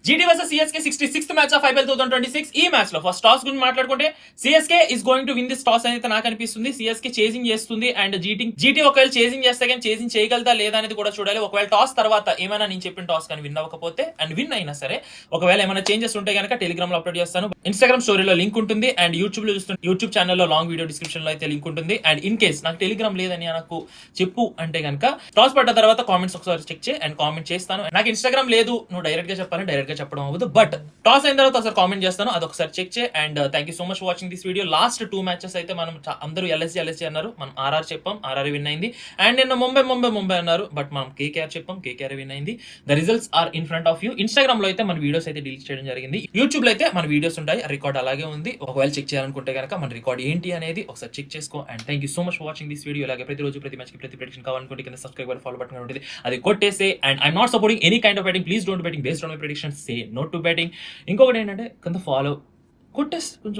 GT versus CSK 66th match of IPL 2026. ఈ match లో first toss గురించి మాట్లాడుకుంటే CSK is going to win this toss అయితే నాకు అనిపిస్తుంది. సిఎస్కే చేసింగ్ చేస్తుంది అండ్ జీటీ ఒకవేళ చేసింగ్ చేస్తే కానీ చేసింగ్ చేయగలదా లేదా అనేది కూడా చూడాలి. ఒకవేళ టాస్ తర్వాత ఏమైనా నేను చెప్పిన టాస్ కానీ విన్ అవ్వకపోతే అండ్ విన్ అయినా సరే ఒకవేళ ఏమైనా చేంజెస్ ఉంటే కనుక టెలిగ్రామ్ లో అప్లోడ్ చేస్తాను. ఇన్స్టాగ్రామ్ స్టోరీలో లింక్ ఉంటుంది అండ్ యూట్యూబ్ లో చూస్తుంటే యూట్యూబ్ ఛానల్లో లాంగ్ వీడియో డిస్క్రిప్షన్ లో అయితే లింక్ ఉంటుంది. అండ్ ఇన్ కేస్ నాకు టెలిగ్రామ్ లేదని నాకు చెప్పు అంటే కనుక టాస్ పడ్డ తర్వాత కామెంట్స్ ఒకసారి చెక్ చేయి అండ్ కామెంట్ చేస్తాను. నాకు ఇన్స్టాగ్రామ్ లేదు, నువ్వు డైరెక్ట్ గా చెప్పాలని డైరెక్ట్ గా చెప్పడం అవ్వదు, బట్ టాస్ అయిన తర్వాత ఒకసారి కామెంట్ చేస్తాను, అది ఒకసారి చెక్ చేయి. And thank you so much watching this video. Last 2 matches అయితే మనం అందరూ ఎల్ఎస్జీ అన్నారు, మనం ఆర్ఆర్ చెప్పాం, ఆర్ఆర్ విన్ అయింది. అండ్ నిన్న ముంబై అన్నారు, బట్ మనం కేకేఆర్ చెప్పాం, కేకేఆర్ విన్ అయింది. The results are in front of you. Instagram లో అయితే మన వీడియోస్ అయితే డిలీట్ చేయడం జరిగింది. యూట్యూబ్ లో అయితే మన వీడియోస్ ఉంటాయి, రికార్డ్ అలాగే ఉంది. ఒకవేళ చెక్ చేయాలనుకుంటే కనుక మన రికార్డ్ ఏంటి అనేది ఒకసారి చెక్ చేసుకో. And thank you so much watching this video. అలాగే ప్రతిరోజు ప్రతి మ్యాచ్ కి ప్రతి ప్రెడిక్షన్ కావాలనుకుంటే కింద సబ్స్క్రైబ్ ఫాలో బటన్ ఉంటుంది, అది కొట్టేసే. And I'm not supporting any kind of betting, please don't betting based on my predictions, say no to betting. ఇంకొకటి ఏంటంటే కింద ఫాలో కొట్టేసి కొంచెం